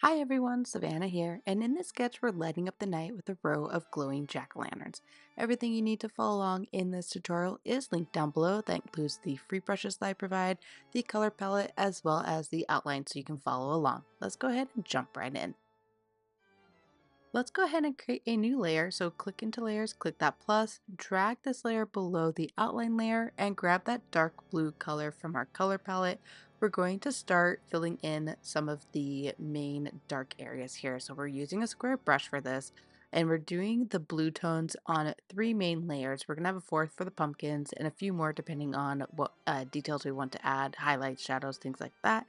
Hi everyone, Savannah here, and in this sketch we're lighting up the night with a row of glowing jack-o'-lanterns. Everything you need to follow along in this tutorial is linked down below. That includes the free brushes that I provide, the color palette, as well as the outline so you can follow along. Let's go ahead and jump right in. Let's go ahead and create a new layer. So click into layers, click that plus, drag this layer below the outline layer and grab that dark blue color from our color palette. We're going to start filling in some of the main dark areas here. So we're using a square brush for this and we're doing the blue tones on three main layers. We're going to have a fourth for the pumpkins and a few more depending on what details we want to add, highlights, shadows, things like that.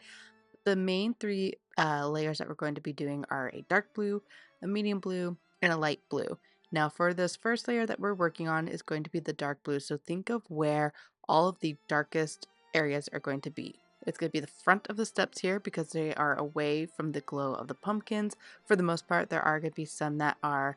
The main three layers that we're going to be doing are a dark blue, a medium blue, and a light blue. Now for this first layer that we're working on is going to be the dark blue. So think of where all of the darkest areas are going to be. It's going to be the front of the steps here because they are away from the glow of the pumpkins. For the most part, there are going to be some that are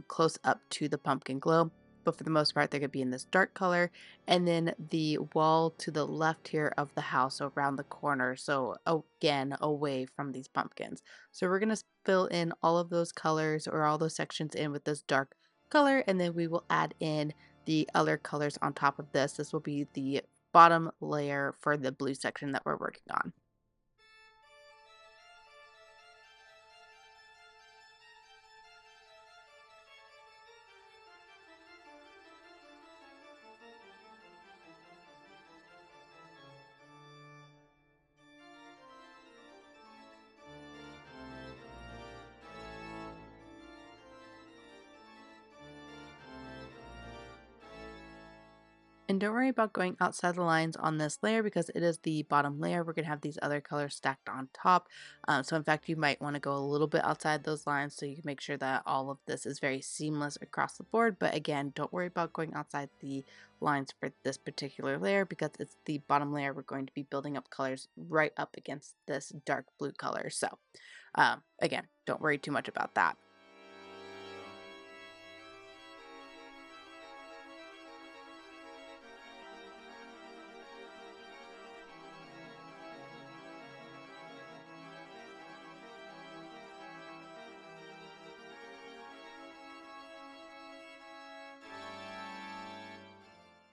close up to the pumpkin glow, but for the most part, they're going to be in this dark color. And then the wall to the left here of the house, so around the corner, so again away from these pumpkins. So we're going to fill in all of those colors or all those sections in with this dark color, and then we will add in the other colors on top of this. This will be the bottom layer for the blue section that we're working on. And don't worry about going outside the lines on this layer because it is the bottom layer. We're going to have these other colors stacked on top. So in fact, you might want to go a little bit outside those lines so you can make sure that all of this is very seamless across the board. But again, don't worry about going outside the lines for this particular layer because it's the bottom layer. We're going to be building up colors right up against this dark blue color. So again, don't worry too much about that.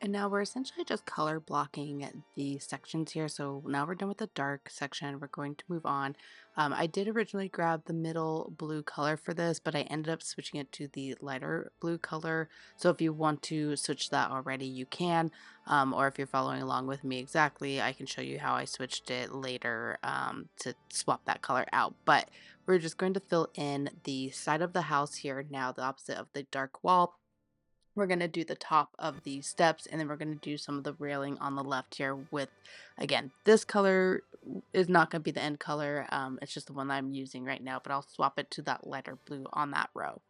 And now we're essentially just color blocking the sections here. So now we're done with the dark section. We're going to move on. I did originally grab the middle blue color for this, but I ended up switching it to the lighter blue color. So if you want to switch that already, you can. Or if you're following along with me exactly, I can show you how I switched it later to swap that color out. But we're just going to fill in the side of the house here now, the opposite of the dark wall. We're going to do the top of the steps and then we're going to do some of the railing on the left here with, again, this color is not going to be the end color. It's just the one that I'm using right now, but I'll swap it to that lighter blue on that row.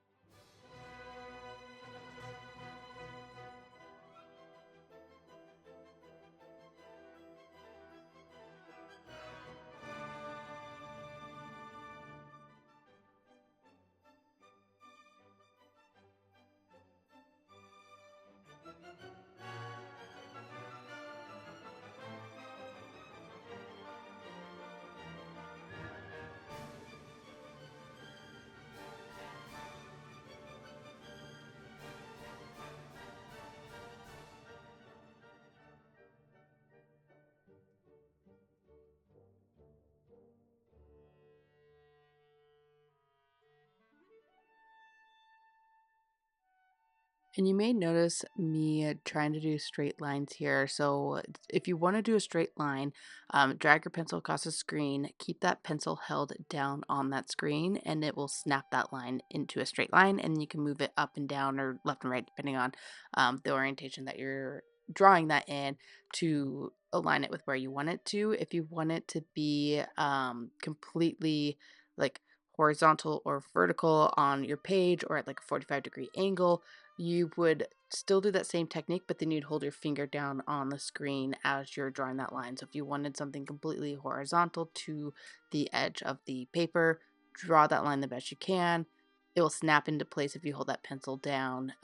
And you may notice me trying to do straight lines here. So if you want to do a straight line, drag your pencil across the screen, keep that pencil held down on that screen, and it will snap that line into a straight line. And you can move it up and down or left and right, depending on the orientation that you're drawing that in to align it with where you want it to. If you want it to be completely like horizontal or vertical on your page or at like a 45-degree angle, you would still do that same technique, but then you'd hold your finger down on the screen as you're drawing that line. So if you wanted something completely horizontal to the edge of the paper, draw that line the best you can. It will snap into place if you hold that pencil down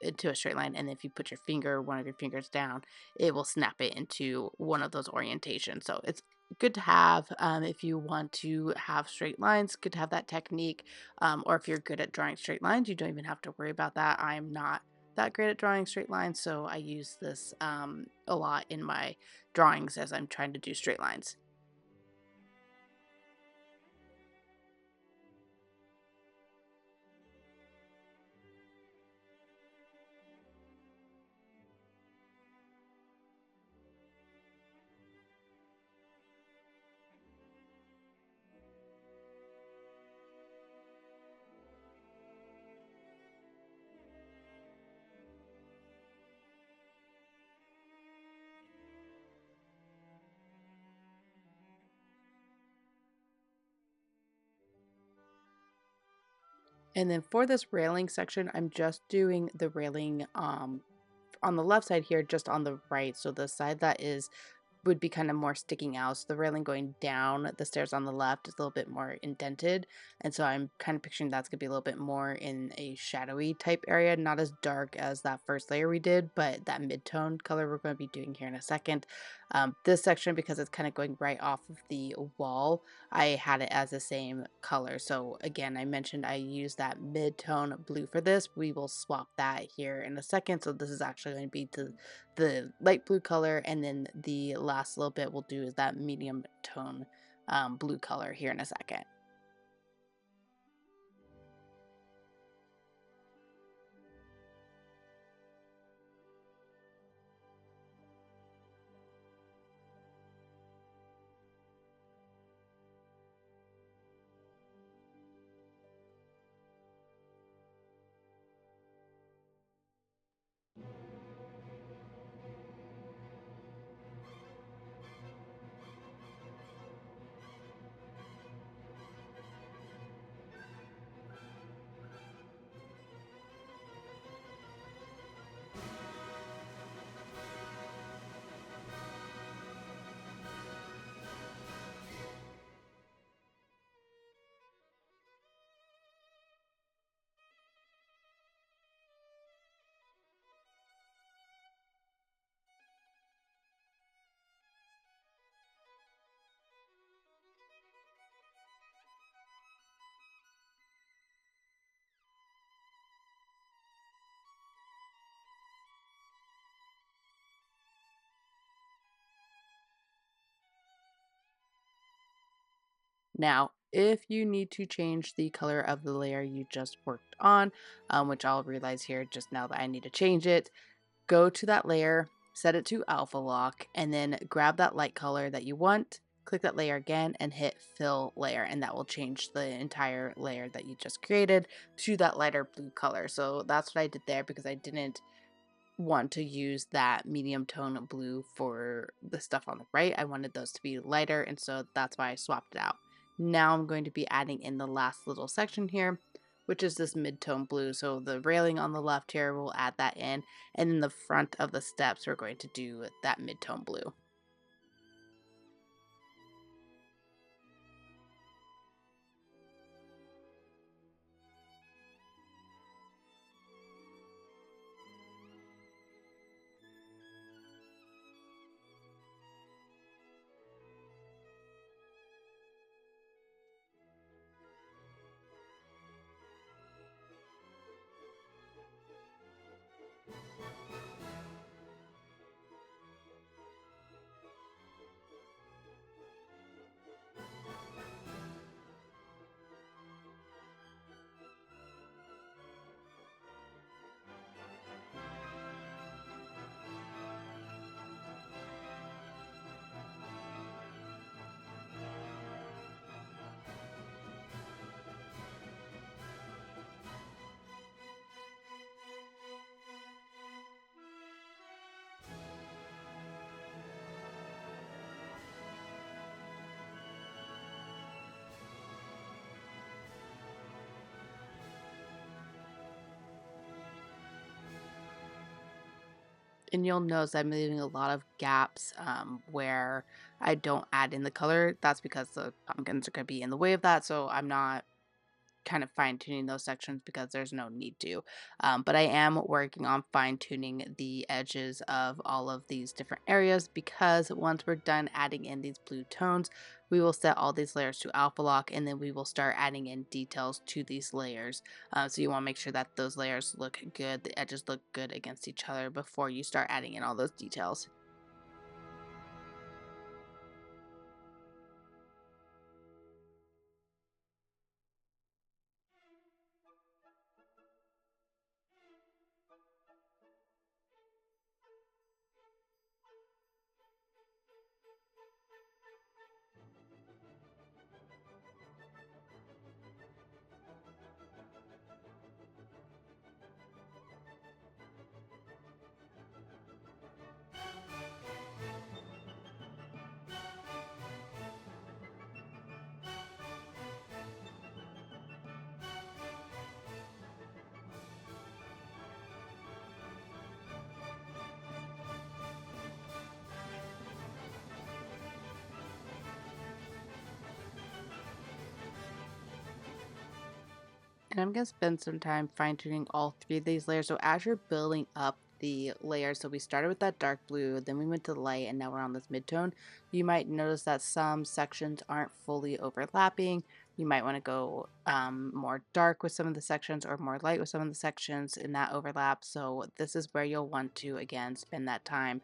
into a straight line. And if you put your finger, one of your fingers down, it will snap it into one of those orientations. So it's good to have if you want to have straight lines, good to have that technique. Or if you're good at drawing straight lines, you don't even have to worry about that. I'm not that great at drawing straight lines, so I use this a lot in my drawings as I'm trying to do straight lines. And then for this railing section, I'm just doing the railing on the left side here, just on the right. So the side that is would be kind of more sticking out. So the railing going down the stairs on the left is a little bit more indented. And so I'm kind of picturing that's going to be a little bit more in a shadowy type area, not as dark as that first layer we did, but that mid-tone color we're going to be doing here in a second. This section, because it's kind of going right off of the wall, I had it as the same color. So again, I mentioned I use that mid-tone blue for this. We will swap that here in a second. So this is actually going to be to the light blue color, and then the last little bit we'll do is that medium tone blue color here in a second. Now, if you need to change the color of the layer you just worked on, which I'll realize here just now that I need to change it, go to that layer, set it to alpha lock, and then grab that light color that you want, click that layer again, and hit fill layer, and that will change the entire layer that you just created to that lighter blue color. So that's what I did there because I didn't want to use that medium tone blue for the stuff on the right. I wanted those to be lighter, and so that's why I swapped it out. Now I'm going to be adding in the last little section here, which is this mid-tone blue. So the railing on the left here, we'll add that in, and in the front of the steps, we're going to do that mid-tone blue. And you'll notice I'm leaving a lot of gaps where I don't add in the color. That's because the pumpkins are going to be in the way of that, so I'm not kind of fine tuning those sections because there's no need to. But I am working on fine tuning the edges of all of these different areas because once we're done adding in these blue tones, we will set all these layers to alpha lock, and then we will start adding in details to these layers. So you want to make sure that those layers look good, the edges look good against each other before you start adding in all those details. And I'm going to spend some time fine tuning all three of these layers. So as you're building up the layers, so we started with that dark blue, then we went to light, and now we're on this midtone. You might notice that some sections aren't fully overlapping. You might want to go more dark with some of the sections or more light with some of the sections in that overlap. So this is where you'll want to, again, spend that time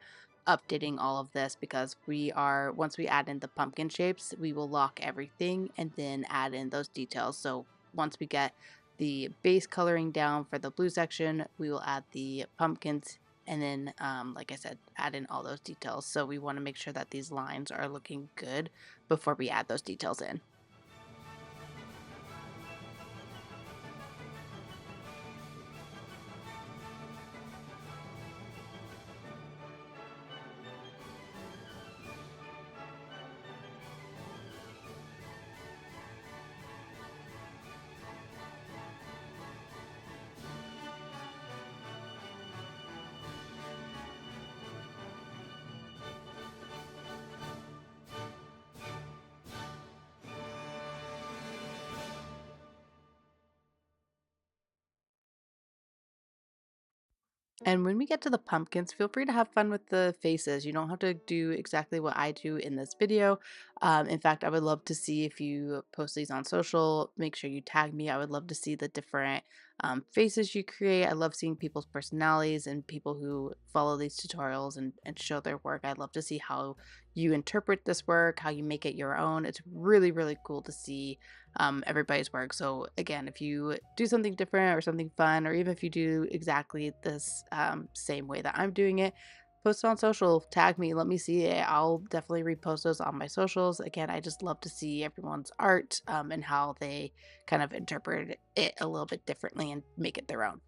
updating all of this because once we add in the pumpkin shapes, we will lock everything and then add in those details. So once we get the base coloring down for the blue section, we will add the pumpkins and then, like I said, add in all those details. So we want to make sure that these lines are looking good before we add those details in. And when we get to the pumpkins, feel free to have fun with the faces. You don't have to do exactly what I do in this video. In fact, I would love to see if you post these on social. Make sure you tag me. I would love to see the different faces you create. I love seeing people's personalities and people who follow these tutorials and show their work. I'd love to see how you interpret this work, how you make it your own. It's really, really cool to see everybody's work. So again, if you do something different or something fun, or even if you do exactly this same way that I'm doing it, post it on social, tag me, let me see it. I'll definitely repost those on my socials. Again, I just love to see everyone's art and how they kind of interpret it a little bit differently and make it their own.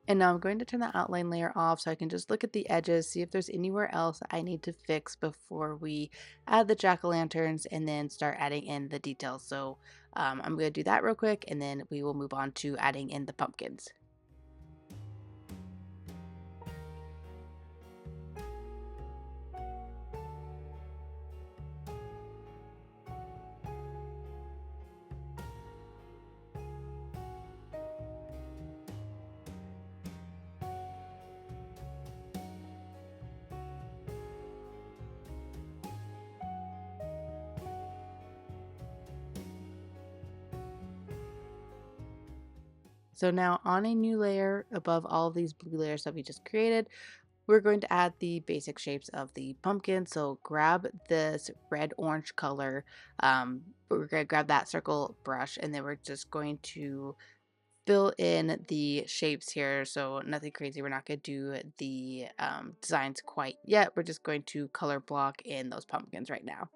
And now I'm going to turn the outline layer off so I can just look at the edges, see if there's anywhere else I need to fix before we add the jack-o'-lanterns and then start adding in the details. So I'm going to do that real quick and then we will move on to adding in the pumpkins. So now on a new layer above all of these blue layers that we just created, we're going to add the basic shapes of the pumpkin. So grab this red orange color. We're going to grab that circle brush and then we're just going to fill in the shapes here. So nothing crazy. We're not going to do the designs quite yet. We're just going to color block in those pumpkins right now.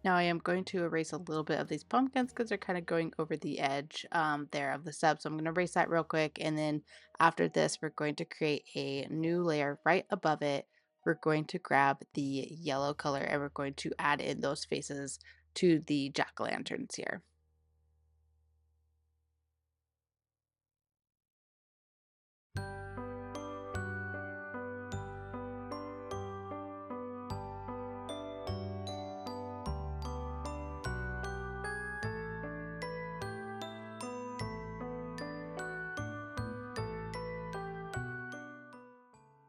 Now I am going to erase a little bit of these pumpkins because they're kind of going over the edge there of the sub. So I'm going to erase that real quick. And then after this, we're going to create a new layer right above it. We're going to grab the yellow color and we're going to add in those faces to the jack-o'-lanterns here.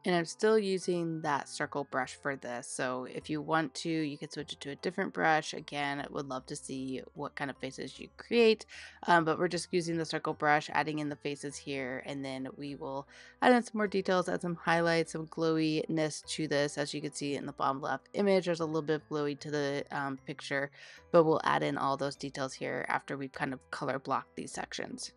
And I'm still using that circle brush for this. So if you want to, you can switch it to a different brush. Again, I would love to see what kind of faces you create. But we're just using the circle brush, adding in the faces here. And then we will add in some more details, add some highlights, some glowiness to this. As you can see in the bottom left image, there's a little bit of glowy to the picture. But we'll add in all those details here after we've kind of color blocked these sections.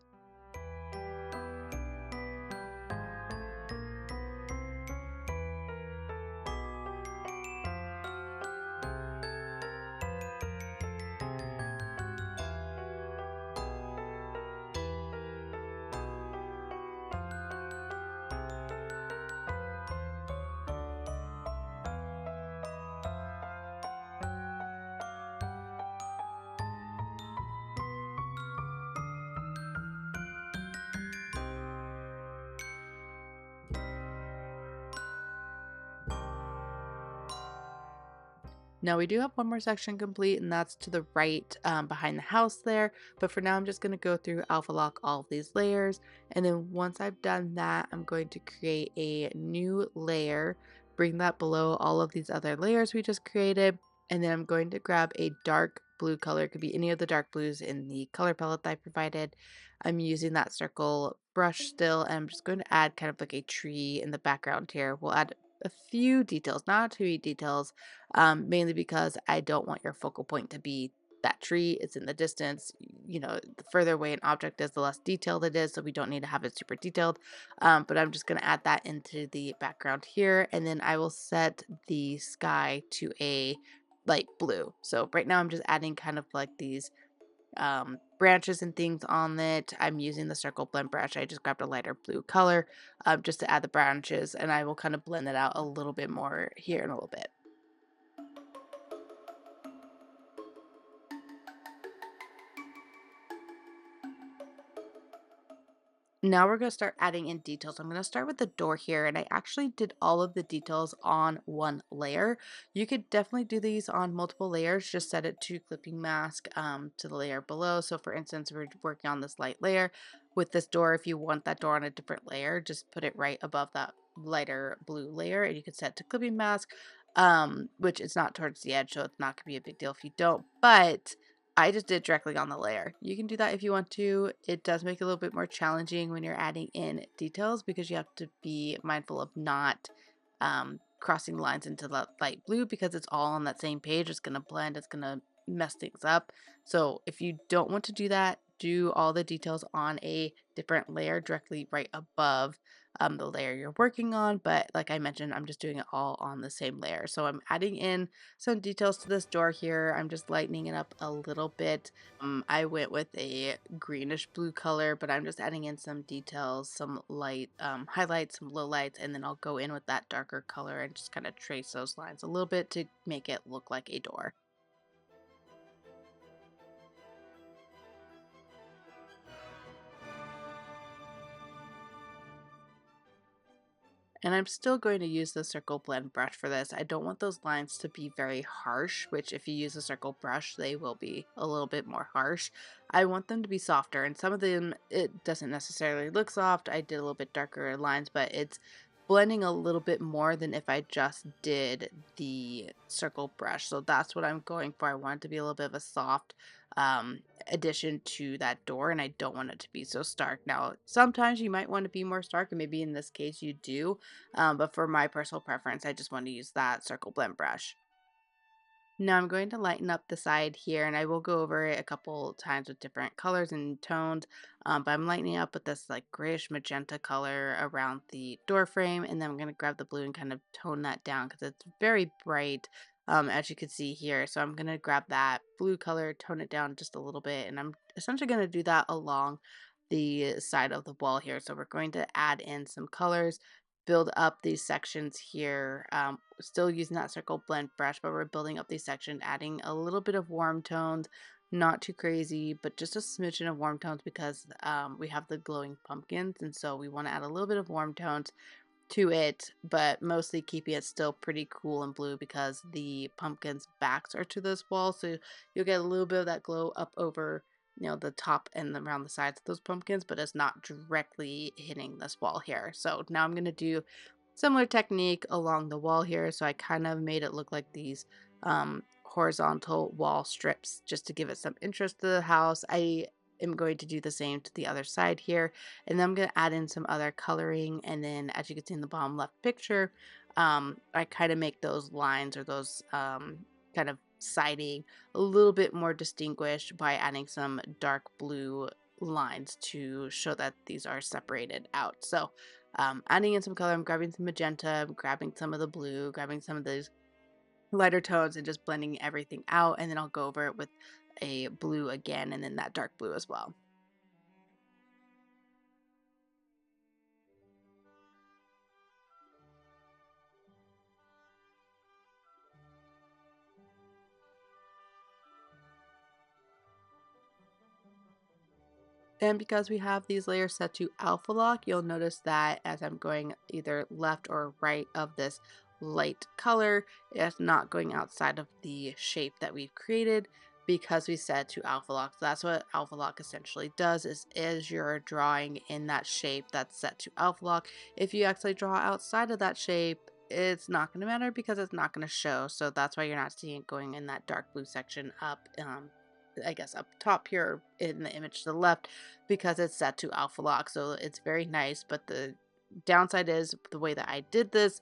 Now we do have one more section complete, and that's to the right behind the house there. But for now, I'm just going to go through alpha lock all of these layers. And then once I've done that, I'm going to create a new layer, bring that below all of these other layers we just created. And then I'm going to grab a dark blue color. It could be any of the dark blues in the color palette that I provided. I'm using that circle brush still, and I'm just going to add kind of like a tree in the background here. We'll add a few details, not too many details, mainly because I don't want your focal point to be that tree. It's in the distance. You know, the further away an object is, the less detailed it is, so we don't need to have it super detailed. But I'm just going to add that into the background here, and then I will set the sky to a light blue. So right now I'm just adding kind of like these branches and things on it. I'm using the circle blend brush. I just grabbed a lighter blue color just to add the branches, and I will kind of blend it out a little bit more here in a little bit. Now we're going to start adding in details. I'm going to start with the door here, and I actually did all of the details on one layer. You could definitely do these on multiple layers. Just set it to clipping mask to the layer below. So for instance, we're working on this light layer. With this door, if you want that door on a different layer, just put it right above that lighter blue layer, and you can set to clipping mask, which is not towards the edge, so it's not going to be a big deal if you don't. But I just did directly on the layer. You can do that if you want to. It does make it a little bit more challenging when you're adding in details because you have to be mindful of not crossing lines into the light blue because it's all on that same page. It's going to blend. It's going to mess things up. So if you don't want to do that, do all the details on a different layer directly right above the layer you're working on. But like I mentioned, I'm just doing it all on the same layer. So I'm adding in some details to this door here. I'm just lightening it up a little bit. I went with a greenish blue color, but I'm just adding in some details, some light highlights, some low lights, and then I'll go in with that darker color and just kind of trace those lines a little bit to make it look like a door. And I'm still going to use the circle blend brush for this. I don't want those lines to be very harsh, which if you use a circle brush, they will be a little bit more harsh. I want them to be softer, and some of them, it doesn't necessarily look soft. I did a little bit darker lines, but it's blending a little bit more than if I just did the circle brush. So that's what I'm going for. I want it to be a little bit of a soft addition to that door, and I don't want it to be so stark. Now, sometimes you might want to be more stark, and maybe in this case you do, but for my personal preference, I just want to use that circle blend brush. Now I'm going to lighten up the side here, and I will go over it a couple times with different colors and tones, but I'm lightening up with this like grayish magenta color around the door frame, and then I'm going to grab the blue and kind of tone that down because it's very bright. as you can see here. So I'm going to grab that blue color, tone it down just a little bit, and I'm essentially going to do that along the side of the wall here. So we're going to add in some colors, build up these sections here, still using that circle blend brush, but we're building up these sections, adding a little bit of warm tones, not too crazy, but just a smidgen of warm tones because we have the glowing pumpkins, and so we want to add a little bit of warm tones to it, but mostly keeping it still pretty cool and blue because the pumpkins' backs are to this wall, so you'll get a little bit of that glow up over, the top and around the sides of those pumpkins, but it's not directly hitting this wall here. So now I'm going to do similar technique along the wall here. So I kind of made it look like these horizontal wall strips just to give it some interest to the house. I am going to do the same to the other side here, and then I'm going to add in some other coloring. And then as you can see in the bottom left picture, I kind of make those lines or those kind of siding a little bit more distinguished by adding some dark blue lines to show that these are separated out. So adding in some color, I'm grabbing some magenta, I'm grabbing some of the blue, grabbing some of those lighter tones and just blending everything out. And then I'll go over it with a blue again and then that dark blue as well. And because we have these layers set to alpha lock, you'll notice that as I'm going either left or right of this light color, it's not going outside of the shape that we've created because we set to alpha lock. So that's what alpha lock essentially does is you're drawing in that shape that's set to alpha lock. If you actually draw outside of that shape, it's not going to matter because it's not going to show. So that's why you're not seeing it going in that dark blue section up, I guess up top here in the image to the left, because it's set to alpha lock. So it's very nice, but the downside is the way that I did this,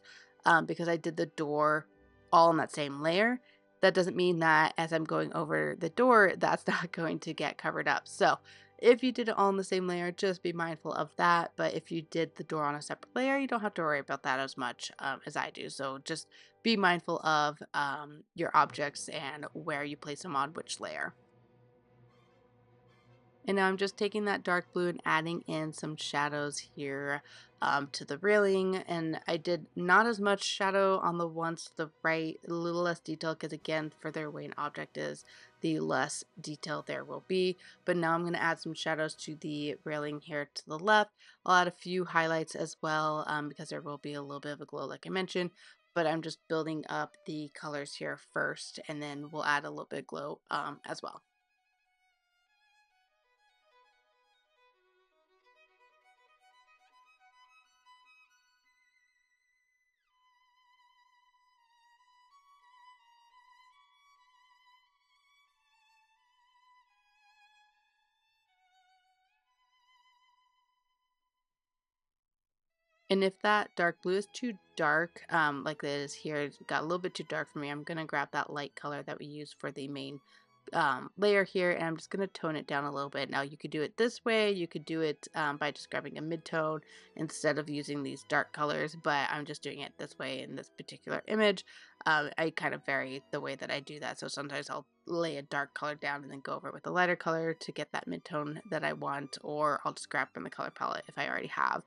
because I did the door all in that same layer. That doesn't mean that as I'm going over the door, that's not going to get covered up. So if you did it all in the same layer, just be mindful of that. But if you did the door on a separate layer, you don't have to worry about that as much as I do. So just be mindful of your objects and where you place them on which layer. And now I'm just taking that dark blue and adding in some shadows here to the railing. And I did not as much shadow on the ones to the right, a little less detail because again, further away an object is, the less detail there will be. But now I'm going to add some shadows to the railing here to the left. I'll add a few highlights as well because there will be a little bit of a glow like I mentioned. But I'm just building up the colors here first, and then we'll add a little bit of glow as well. And if that dark blue is too dark, like it is here, it got a little bit too dark for me, I'm going to grab that light color that we use for the main layer here, and I'm just going to tone it down a little bit. Now you could do it this way, you could do it by just grabbing a mid-tone instead of using these dark colors, but I'm just doing it this way in this particular image. I kind of vary the way that I do that, so sometimes I'll lay a dark color down and then go over it with a lighter color to get that mid-tone that I want, or I'll just grab from the color palette if I already have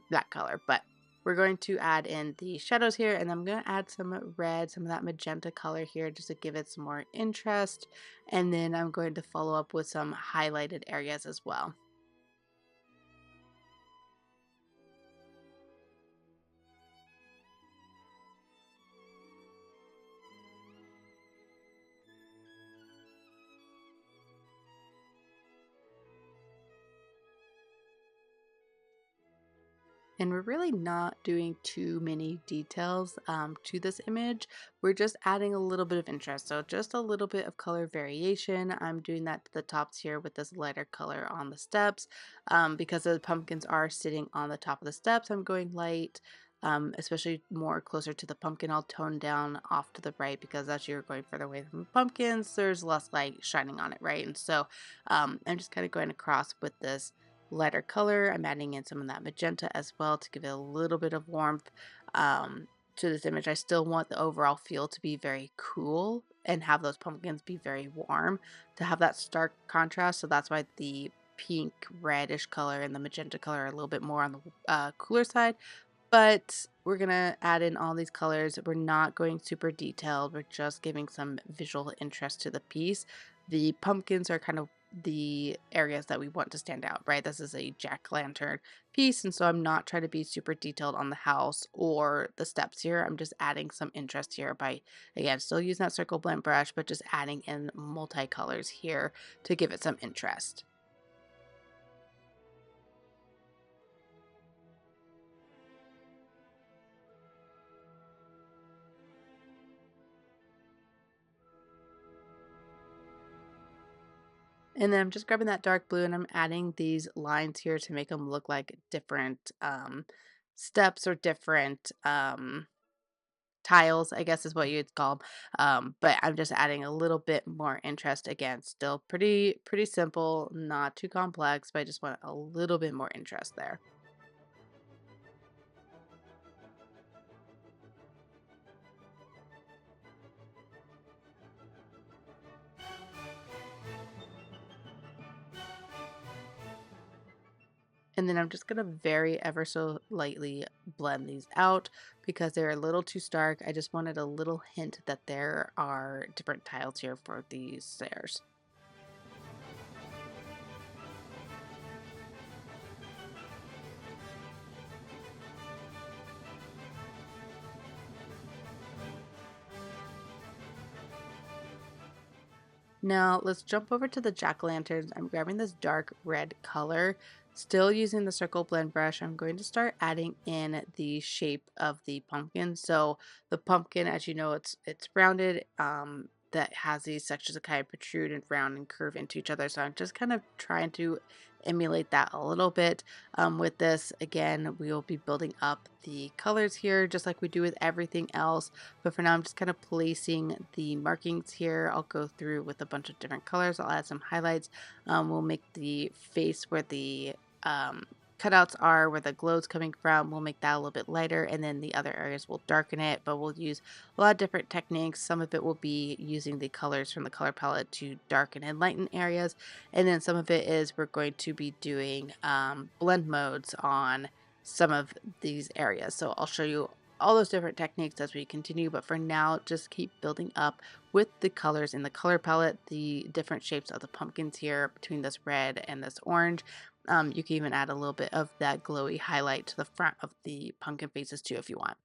that color. But we're going to add in the shadows here, and I'm going to add some red, some of that magenta color here just to give it some more interest. And then I'm going to follow up with some highlighted areas as well. And we're really not doing too many details to this image. We're just adding a little bit of interest. So just a little bit of color variation. I'm doing that to the tops here with this lighter color on the steps. Because the pumpkins are sitting on the top of the steps, I'm going light. Especially more closer to the pumpkin, I'll tone down off to the right because as you're going further away from pumpkins, there's less light shining on it, right? And so I'm just kind of going across with this lighter color. I'm adding in some of that magenta as well to give it a little bit of warmth to this image, I still want the overall feel to be very cool and have those pumpkins be very warm to have that stark contrast. So that's why the pink reddish color and the magenta color are a little bit more on the cooler side. But we're gonna add in all these colors. We're not going super detailed. We're just giving some visual interest to the piece. The pumpkins are kind of the areas that we want to stand out, right? This is a jack-lantern piece, and so I'm not trying to be super detailed on the house or the steps here. I'm just adding some interest here by, again, still using that circle blend brush, but just adding in multicolors here to give it some interest. And then I'm just grabbing that dark blue and I'm adding these lines here to make them look like different steps or different tiles, I guess is what you'd call 'em. But I'm just adding a little bit more interest. Again, still pretty simple, not too complex, but I just want a little bit more interest there. And then I'm just gonna very ever so lightly blend these out because they're a little too stark. I just wanted a little hint that there are different tiles here for these stairs. Now let's jump over to the jack-o'-lanterns. I'm grabbing this dark red color, still using the circle blend brush. I'm going to start adding in the shape of the pumpkin. So the pumpkin, as you know, it's rounded, that has these sections that kind of protrude and round and curve into each other. So I'm just kind of trying to emulate that a little bit. With this, again, we will be building up the colors here, just like we do with everything else. But for now, I'm just kind of placing the markings here. I'll go through with a bunch of different colors. I'll add some highlights. We'll make the face where the um, cutouts are, where the glow's coming from. We'll make that a little bit lighter, and then the other areas will darken it, but we'll use a lot of different techniques. Some of it will be using the colors from the color palette to darken and lighten areas, and then some of it is we're going to be doing blend modes on some of these areas. So I'll show you all those different techniques as we continue, but for now, just keep building up with the colors in the color palette, the different shapes of the pumpkins here between this red and this orange. You can even add a little bit of that glowy highlight to the front of the pumpkin faces too if you want.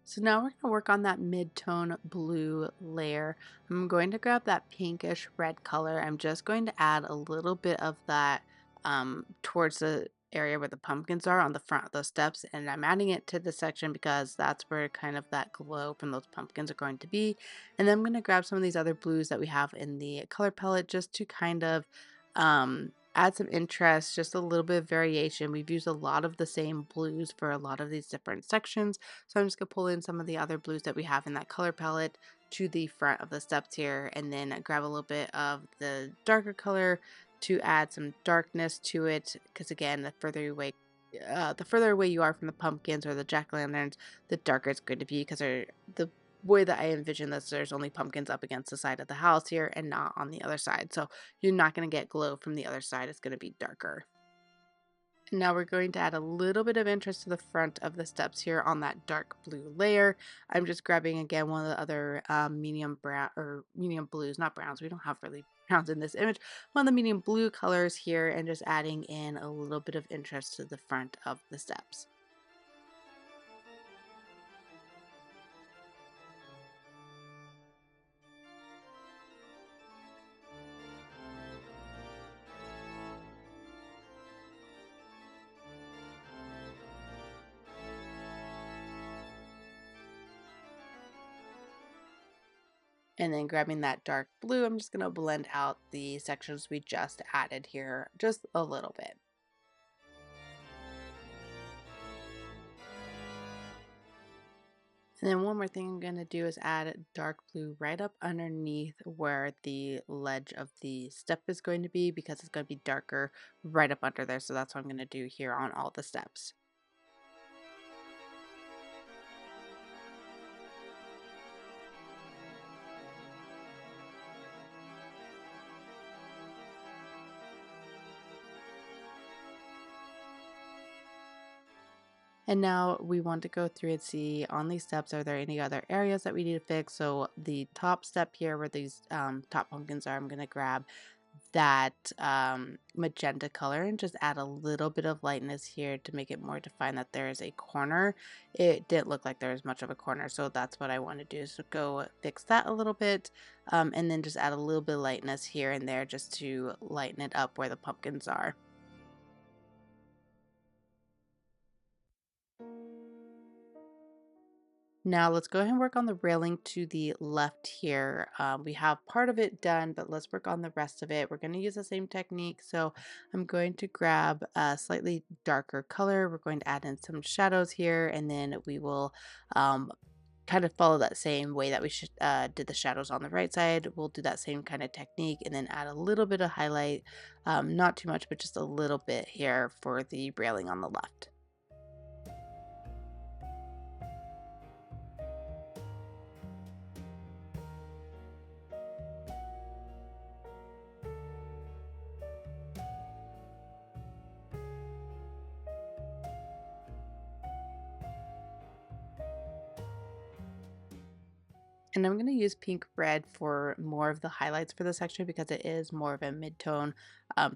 So now we're going to work on that mid-tone blue layer. I'm going to grab that pinkish red color. I'm just going to add a little bit of that towards the area where the pumpkins are on the front of those steps. And I'm adding it to the section because that's where kind of that glow from those pumpkins are going to be. And then I'm going to grab some of these other blues that we have in the color palette just to kind of add some interest, just a little bit of variation. We've used a lot of the same blues for a lot of these different sections. So I'm just going to pull in some of the other blues that we have in that color palette to the front of the steps here, and then grab a little bit of the darker color to add some darkness to it. Because again, the further away you are from the pumpkins or the jack-o'-lanterns, the darker it's going to be. Because the way that I envision this, there's only pumpkins up against the side of the house here and not on the other side. So you're not going to get glow from the other side. It's going to be darker. Now we're going to add a little bit of interest to the front of the steps here on that dark blue layer. I'm just grabbing again one of the other medium brown or medium blues, not browns. We don't have really browns in this image. One of the medium blue colors here and just adding in a little bit of interest to the front of the steps. And then grabbing that dark blue, I'm just going to blend out the sections we just added here just a little bit. And then one more thing I'm going to do is add dark blue right up underneath where the ledge of the step is going to be, because it's going to be darker right up under there. So that's what I'm going to do here on all the steps. And now we want to go through and see on these steps, are there any other areas that we need to fix? So the top step here where these top pumpkins are, I'm going to grab that magenta color and just add a little bit of lightness here to make it more defined that there is a corner. It didn't look like there was much of a corner, so that's what I want to do. So go fix that a little bit, and then just add a little bit of lightness here and there just to lighten it up where the pumpkins are. Now let's go ahead and work on the railing to the left here. We have part of it done, but let's work on the rest of it. We're going to use the same technique. So I'm going to grab a slightly darker color. We're going to add in some shadows here, and then we will kind of follow that same way that we did the shadows on the right side. We'll do that same kind of technique and then add a little bit of highlight, not too much, but just a little bit here for the railing on the left. And I'm going to use pink red for more of the highlights for this section because it is more of a mid-tone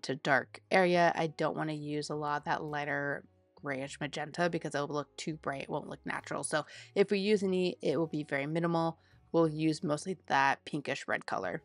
to dark area. I don't want to use a lot of that lighter grayish magenta because it will look too bright. It won't look natural. So if we use any, it will be very minimal. We'll use mostly that pinkish red color.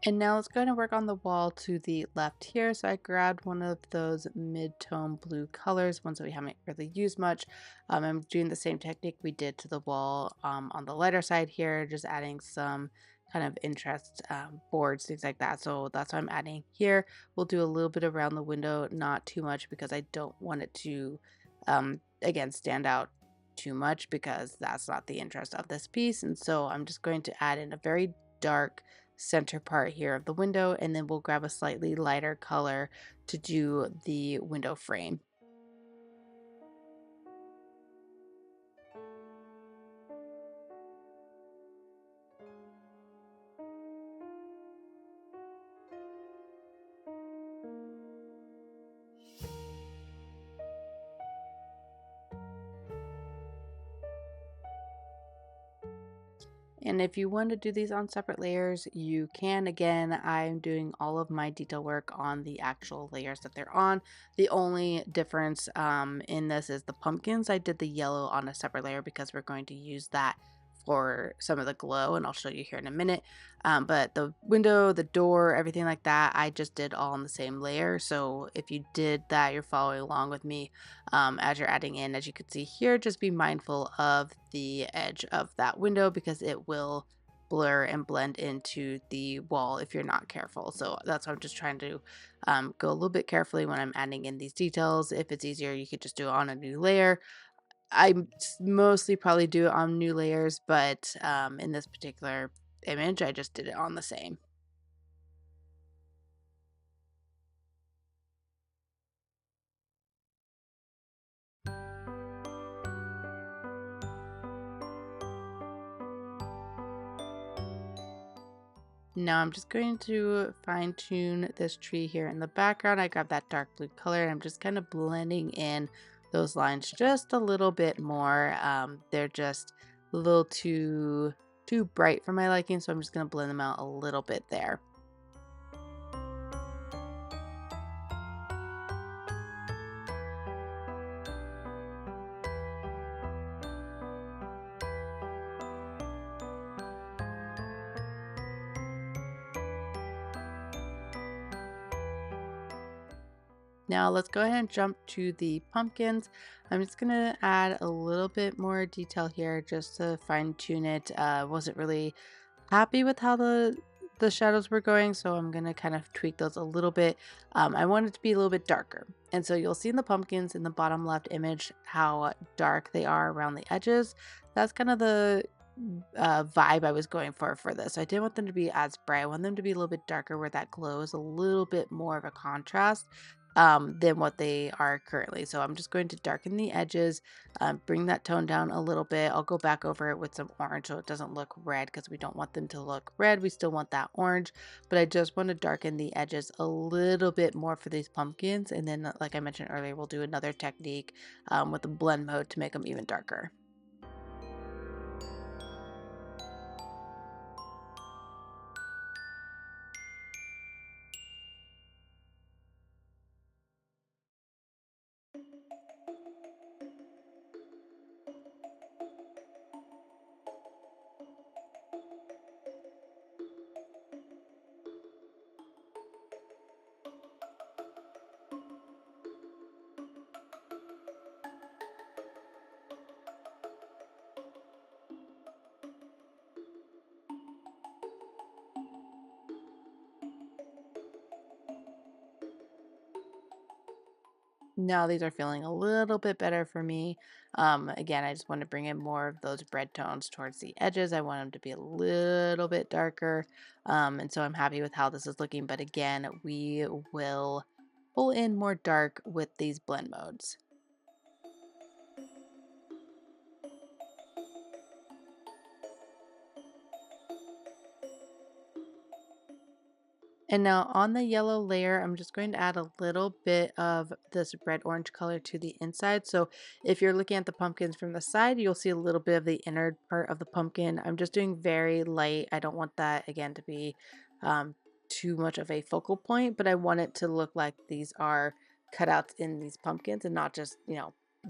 And now let's go ahead and work on the wall to the left here. So I grabbed one of those mid-tone blue colors, ones that we haven't really used much. I'm doing the same technique we did to the wall on the lighter side here, just adding some kind of interest boards, things like that. So that's what I'm adding here. We'll do a little bit around the window, not too much because I don't want it to, again, stand out too much because that's not the interest of this piece. And so I'm just going to add in a very dark center part here of the window, and then we'll grab a slightly lighter color to do the window frame. And if you want to do these on separate layers, you can. Again, I'm doing all of my detail work on the actual layers that they're on. The only difference in this is the pumpkins. I did the yellow on a separate layer because we're going to use that for some of the glow, and I'll show you here in a minute. But the window, the door, everything like that, I just did all on the same layer. So if you did that, you're following along with me as you're adding in. As you can see here, just be mindful of the edge of that window because it will blur and blend into the wall if you're not careful. So that's why I'm just trying to go a little bit carefully when I'm adding in these details. If it's easier, you could just do it on a new layer. I mostly probably do it on new layers, but in this particular image, I just did it on the same. Now I'm just going to fine tune this tree here in the background. I grabbed that dark blue color and I'm just kind of blending in those lines just a little bit more. They're just a little too too bright for my liking, so I'm just going to blend them out a little bit there. Now let's go ahead and jump to the pumpkins. I'm just gonna add a little bit more detail here just to fine tune it. Wasn't really happy with how the shadows were going, so I'm gonna kind of tweak those a little bit. I want it to be a little bit darker, and so you'll see in the pumpkins in the bottom left image how dark they are around the edges. That's kind of the vibe I was going for this. I didn't want them to be as bright. I want them to be a little bit darker where that glow is a little bit more of a contrast than what they are currently. So I'm just going to darken the edges, bring that tone down a little bit. I'll go back over it with some orange so it doesn't look red because we don't want them to look red. We still want that orange, but I just want to darken the edges a little bit more for these pumpkins. And then, like I mentioned earlier, we'll do another technique with the blend mode to make them even darker. Now these are feeling a little bit better for me. Again, I just want to bring in more of those red tones towards the edges. I want them to be a little bit darker. And so I'm happy with how this is looking. But again, we will pull in more dark with these blend modes. And now on the yellow layer, I'm just going to add a little bit of this red orange color to the inside. So if you're looking at the pumpkins from the side, you'll see a little bit of the inner part of the pumpkin. I'm just doing very light. I don't want that again to be um, too much of a focal point, but I want it to look like these are cutouts in these pumpkins and not just,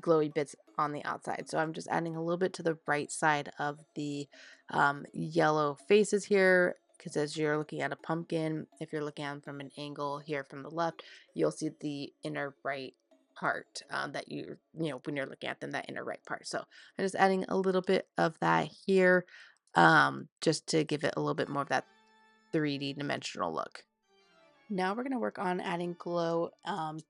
glowy bits on the outside. So I'm just adding a little bit to the right side of the yellow faces here, because as you're looking at a pumpkin, if you're looking at them from an angle here from the left, you'll see the inner right part that when you're looking at them, that inner right part. So I'm just adding a little bit of that here just to give it a little bit more of that 3D dimensional look. Now we're going to work on adding glow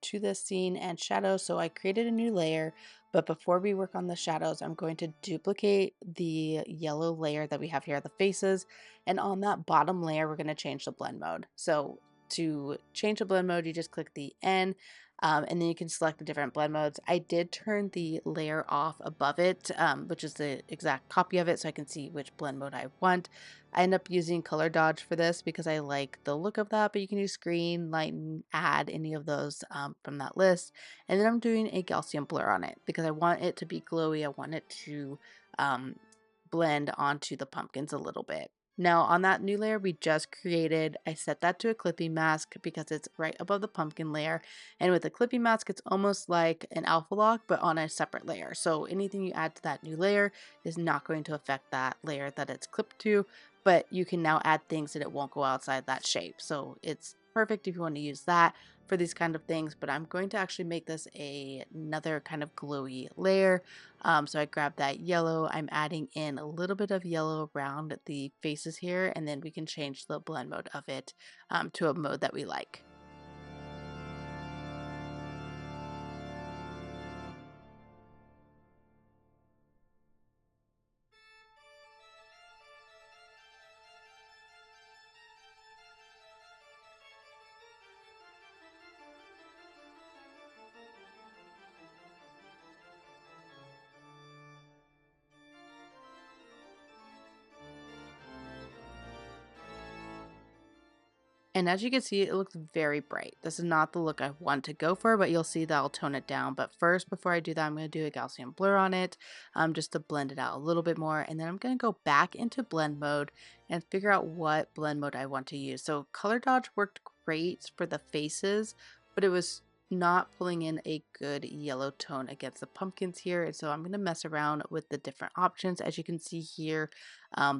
to this scene and shadows. So I created a new layer, but before we work on the shadows, I'm going to duplicate the yellow layer that we have here, the faces. And on that bottom layer, we're going to change the blend mode. So to change the blend mode, you just click the N and then you can select the different blend modes. I did turn the layer off above it, which is the exact copy of it, so I can see which blend mode I want. I end up using color dodge for this because I like the look of that, but you can use screen, lighten, add any of those from that list. And then I'm doing a Gaussian blur on it because I want it to be glowy. I want it to um, blend onto the pumpkins a little bit. Now on that new layer we just created, I set that to a clipping mask because it's right above the pumpkin layer. And with a clipping mask, it's almost like an alpha lock, but on a separate layer. So anything you add to that new layer is not going to affect that layer that it's clipped to, but you can now add things and it won't go outside that shape. So it's perfect if you want to use that for these kind of things, but I'm going to actually make this another kind of glowy layer. So I grab that yellow, I'm adding in a little bit of yellow around the faces here, and then we can change the blend mode of it to a mode that we like. And as you can see, it looks very bright. This is not the look I want to go for, but you'll see that I'll tone it down. But first, before I do that, I'm going to do a Gaussian blur on it, just to blend it out a little bit more. And then I'm going to go back into blend mode and figure out what blend mode I want to use. So color dodge worked great for the faces, but it was not pulling in a good yellow tone against the pumpkins here. And so I'm going to mess around with the different options. As you can see here,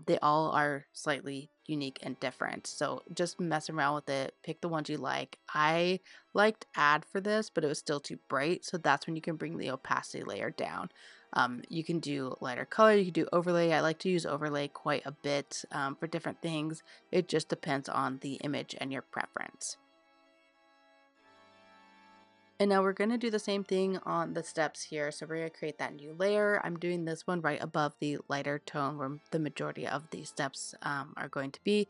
they all are slightly unique and different. So just mess around with it. Pick the ones you like. I liked add for this, but it was still too bright. So that's when you can bring the opacity layer down. You can do lighter color. You can do overlay. I like to use overlay quite a bit for different things. It just depends on the image and your preference. And now we're going to do the same thing on the steps here. So we're going to create that new layer. I'm doing this one right above the lighter tone where the majority of these steps are going to be.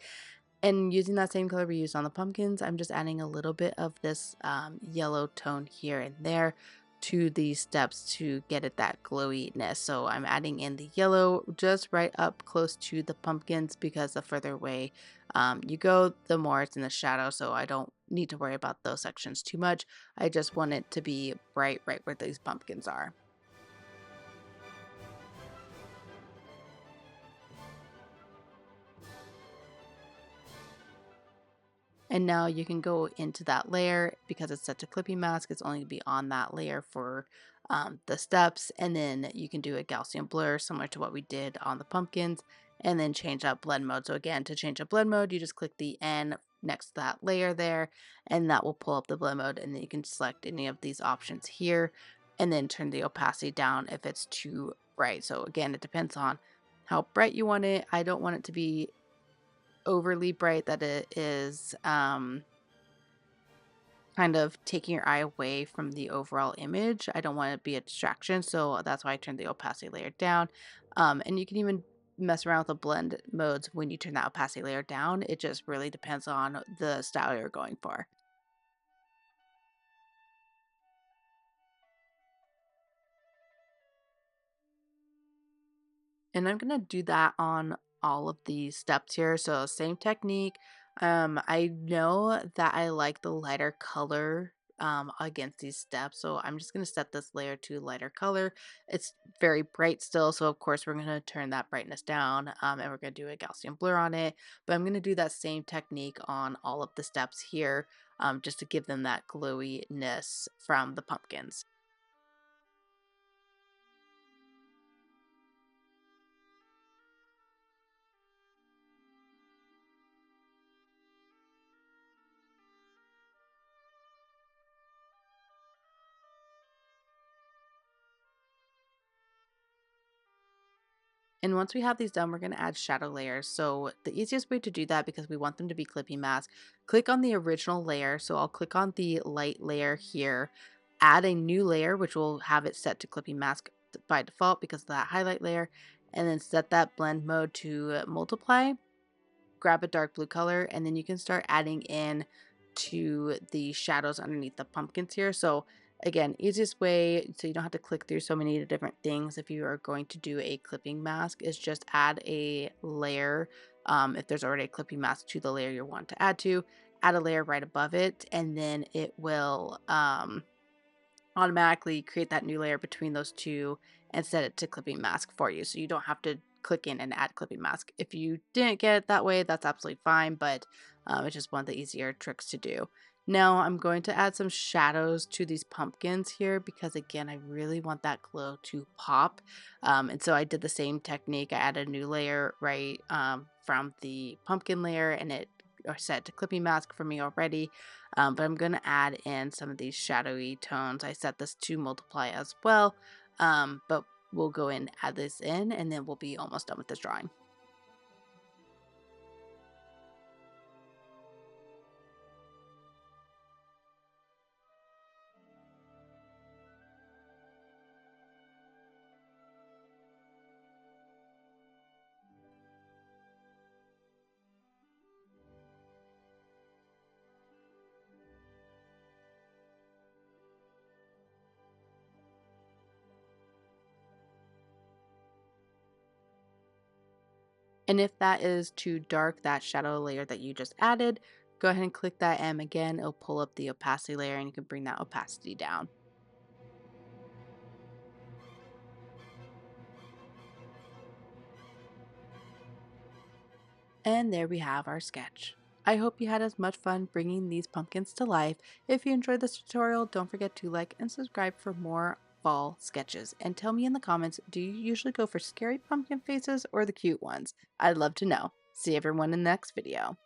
And using that same color we used on the pumpkins, I'm just adding a little bit of this yellow tone here and there to these steps to get it that glowiness. So I'm adding in the yellow just right up close to the pumpkins because the further away you go, the more it's in the shadow. So I don't need to worry about those sections too much. I just want it to be bright right where these pumpkins are. And now you can go into that layer because it's set to clipping mask. It's only going to be on that layer for the steps. And then you can do a Gaussian blur similar to what we did on the pumpkins and then change up blend mode. So again, to change up blend mode, you just click the N next to that layer there and that will pull up the blend mode. And then you can select any of these options here and then turn the opacity down if it's too bright. So again, it depends on how bright you want it. I don't want it to be overly bright that it is kind of taking your eye away from the overall image. I don't want it to be a distraction, so that's why I turned the opacity layer down. And you can even mess around with the blend modes when you turn that opacity layer down. It just really depends on the style you're going for. And I'm gonna do that on all of these steps here. So same technique. I know that I like the lighter color against these steps. So I'm just gonna set this layer to lighter color. It's very bright still. So of course we're gonna turn that brightness down and we're gonna do a Gaussian blur on it. But I'm gonna do that same technique on all of the steps here just to give them that glowiness from the pumpkins. And once we have these done, we're going to add shadow layers. So the easiest way to do that, because we want them to be clipping mask, click on the original layer. So I'll click on the light layer here, add a new layer, which will have it set to clipping mask by default because of that highlight layer, and then set that blend mode to multiply. Grab a dark blue color, and then you can start adding in to the shadows underneath the pumpkins here. So again, easiest way so you don't have to click through so many different things if you are going to do a clipping mask is just add a layer. If there's already a clipping mask to the layer you want to add a layer right above it, and then it will automatically create that new layer between those two and set it to clipping mask for you. So you don't have to click in and add clipping mask. If you didn't get it that way, that's absolutely fine, but it's just one of the easier tricks to do. Now I'm going to add some shadows to these pumpkins here because again, I really want that glow to pop. And so I did the same technique. I added a new layer right from the pumpkin layer and it are set to clipping mask for me already. But I'm going to add in some of these shadowy tones. I set this to multiply as well, but we'll go and add this in and then we'll be almost done with this drawing. And if that is too dark, that shadow layer that you just added, Go ahead and click that M again, it'll pull up the opacity layer and you can bring that opacity down. And there we have our sketch. I hope you had as much fun bringing these pumpkins to life. If you enjoyed this tutorial, don't forget to like and subscribe for more fall sketches. And tell me in the comments, do you usually go for scary pumpkin faces or the cute ones? I'd love to know. See everyone in the next video.